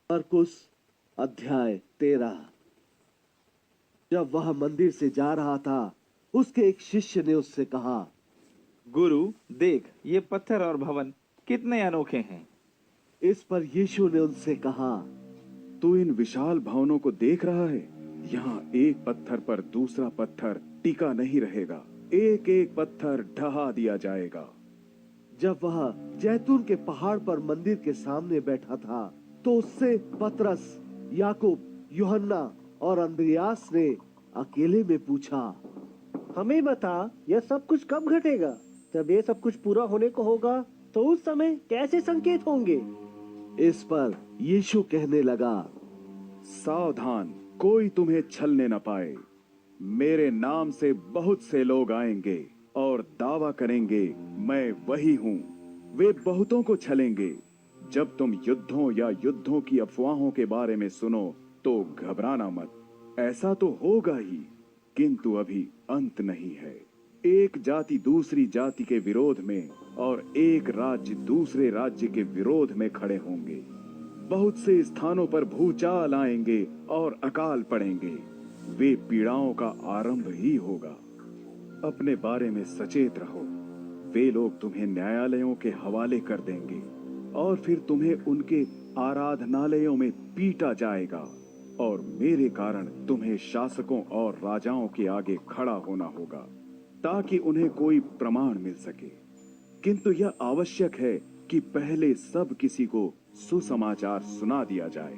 मरकुस अध्याय 13। जब वह मंदिर से जा रहा था, उसके एक शिष्य ने उससे कहा, गुरु, देख, ये पत्थर और भवन कितने अनोखे हैं। इस पर यीशु ने उनसे कहा, तू इन विशाल भवनों को देख रहा है? यहाँ एक पत्थर पर दूसरा पत्थर टिका नहीं रहेगा, एक एक पत्थर ढहा दिया जाएगा। जब वह जैतून के पहाड़ पर मंदिर के सामने बैठा था, तो उससे पतरस, याकूब, यूहन्ना और अंद्रियास ने अकेले में पूछा, हमें बता, यह सब कुछ कब घटेगा? जब ये सब कुछ पूरा होने को होगा, तो उस समय कैसे संकेत होंगे? इस पर यीशु कहने लगा, सावधान, कोई तुम्हें छलने न पाए। मेरे नाम से बहुत से लोग आएंगे और दावा करेंगे, मैं वही हूँ। वे बहुतों को छलेंगे। जब तुम युद्धों या युद्धों की अफवाहों के बारे में सुनो, तो घबराना मत। ऐसा तो होगा ही, किंतु अभी अंत नहीं है। एक जाति दूसरी जाति के विरोध में और एक राज्य दूसरे राज्य के विरोध में खड़े होंगे। बहुत से स्थानों पर भूचाल आएंगे और अकाल पड़ेंगे। वे पीड़ाओं का आरंभ ही होगा। अपने बारे में सचेत रहो। वे लोग तुम्हें न्यायालयों के हवाले कर देंगे और फिर तुम्हें उनके आराधनालयों में पीटा जाएगा और मेरे कारण तुम्हें शासकों और राजाओं के आगे खड़ा होना होगा, ताकि उन्हें कोई प्रमाण मिल सके। किंतु यह आवश्यक है कि पहले सब किसी को सुसमाचार सुना दिया जाए।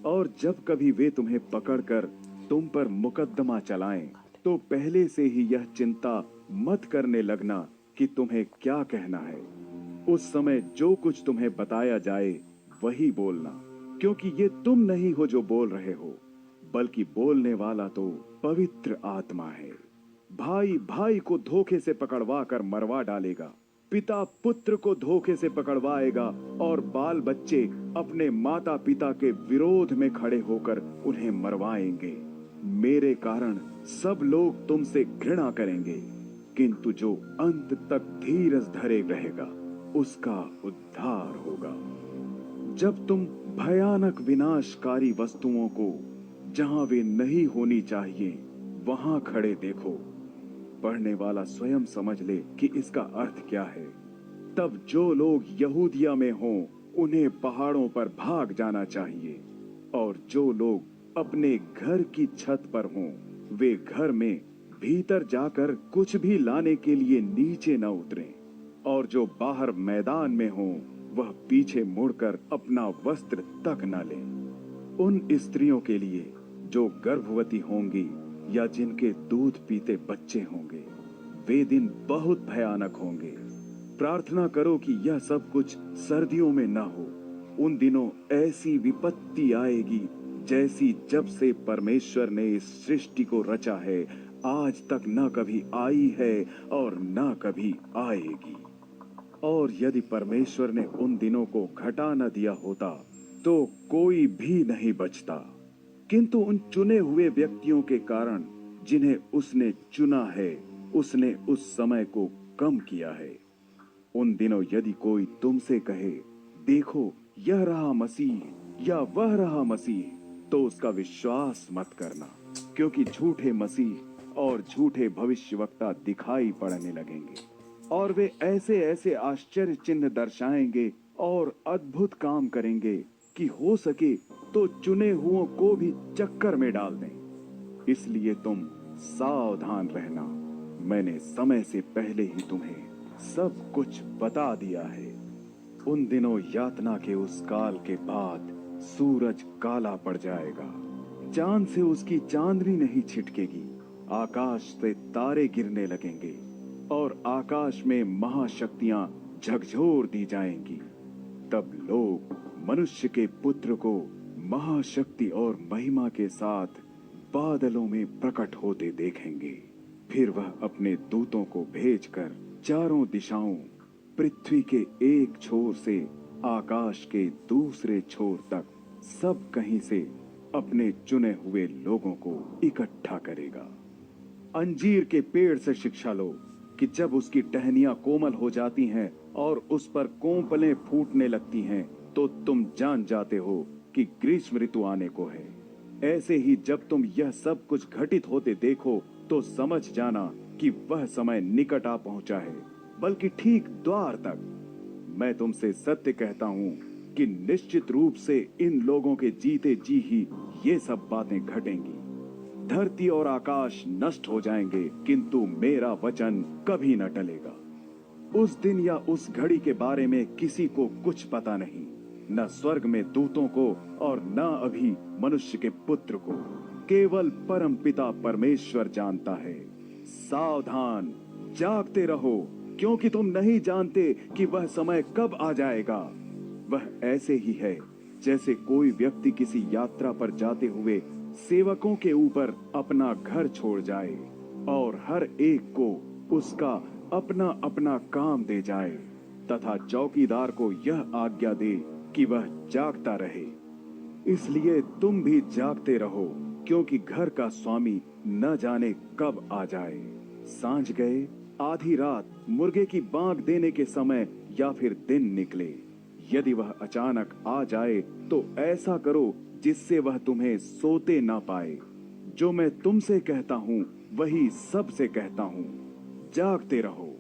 और जब कभी वे तुम्हें पकड़कर तुम पर मुकदमा चलाएं, तो पहले से ही यह चिंता मत करने लगना कि तुम्हें क्या कहना है। उस समय जो कुछ तुम्हें बताया जाए वही बोलना, क्योंकि ये तुम नहीं हो जो बोल रहे हो, बल्कि बोलने वाला तो पवित्र आत्मा है। भाई भाई को धोखे से पकड़वा कर मरवा डालेगा, पिता पुत्र को धोखे से पकड़वाएगा और बाल बच्चे अपने माता पिता के विरोध में खड़े होकर उन्हें मरवाएंगे। मेरे कारण सब लोग तुमसे घृणा करेंगे, किंतु जो अंत तक धीरज धरे रहेगा उसका उद्धार होगा। जब तुम भयानक विनाशकारी वस्तुओं को जहां वे नहीं होनी चाहिए वहां खड़े देखो, पढ़ने वाला स्वयं समझ ले कि इसका अर्थ क्या है। तब जो लोग यहूदिया में हों उन्हें पहाड़ों पर भाग जाना चाहिए, और जो लोग अपने घर की छत पर हों वे घर में भीतर जाकर कुछ भी लाने के लिए नीचे न उतरें, और जो बाहर मैदान में हों वह पीछे मुड़कर अपना वस्त्र तक न लें। उन स्त्रियों के लिए जो गर्भवती होंगी या जिनके दूध पीते बच्चे होंगे, वे दिन बहुत भयानक होंगे। प्रार्थना करो कि यह सब कुछ सर्दियों में न हो। उन दिनों ऐसी विपत्ति आएगी जैसी जब से परमेश्वर ने इस सृष्टि को रचा है आज तक न कभी आई है और न कभी आएगी। और यदि परमेश्वर ने उन दिनों को घटा न दिया होता तो कोई भी नहीं बचता। किंतु उन चुने हुए व्यक्तियों के कारण जिन्हें उसने चुना है, उसने उस समय को कम किया है। उन दिनों यदि कोई तुमसे कहे, देखो यह रहा मसीह या वह रहा मसीह, तो उसका विश्वास मत करना, क्योंकि झूठे मसीह और झूठे भविष्यवक्ता दिखाई पड़ने लगेंगे, और वे ऐसे ऐसे आश्चर्य चिन्ह दर्शाएंगे और अद्भुत काम करेंगे कि हो सके तो चुने हुओं को भी चक्कर में डाल दें। इसलिए तुम सावधान रहना। मैंने समय से पहले ही तुम्हें सब कुछ बता दिया है। उन दिनों यातना के उस काल के बाद सूरज काला पड़ जाएगा, चांद से उसकी चांदनी नहीं छिटकेगी, आकाश से तारे गिरने लगेंगे और आकाश में महाशक्तियां झकझोर दी जाएंगी। तब लोग मनुष्य के पुत्र को महाशक्ति और महिमा के साथ बादलों में प्रकट होते देखेंगे। फिर वह अपने दूतों को भेजकर चारों दिशाओं, पृथ्वी के एक छोर से आकाश के दूसरे छोर तक सब कहीं से अपने चुने हुए लोगों को इकट्ठा करेगा। अंजीर के पेड़ से शिक्षा लो कि जब उसकी टहनियां कोमल हो जाती हैं और उस पर कोंपलें फूटने लगती हैं, तो तुम जान जाते हो कि ग्रीष्म ऋतु आने को है। ऐसे ही जब तुम यह सब कुछ घटित होते देखो तो समझ जाना कि वह समय निकट आ पहुंचा है, बल्कि ठीक द्वार तक। मैं तुमसे सत्य कहता हूं कि निश्चित रूप से इन लोगों के जीते जी ही ये सब बातें घटेंगी। धरती और आकाश नष्ट हो जाएंगे, किंतु मेरा वचन कभी न टलेगा। उस दिन या उस घड़ी के बारे में किसी को कुछ पता नहीं, न स्वर्ग में दूतों को और न अभी मनुष्य के पुत्र को, केवल परम पिता परमेश्वर जानता है। सावधान, जागते रहो, क्योंकि तुम नहीं जानते कि वह समय कब आ जाएगा। वह ऐसे ही है जैसे कोई व्यक्ति किसी यात्रा पर जाते हुए सेवकों के ऊपर अपना घर छोड़ जाए और हर एक को उसका अपना अपना काम दे जाए, तथा चौकीदार को यह आज्ञा दे कि वह जागता रहे। इसलिए तुम भी जागते रहो, क्योंकि घर का स्वामी न जाने कब आ जाए। सांझ गए, आधी रात, मुर्गे की बांग देने के समय या फिर दिन निकले। यदि वह अचानक आ जाए तो ऐसा करो जिससे वह तुम्हें सोते ना पाए। जो मैं तुमसे कहता हूं वही सबसे कहता हूं, जागते रहो।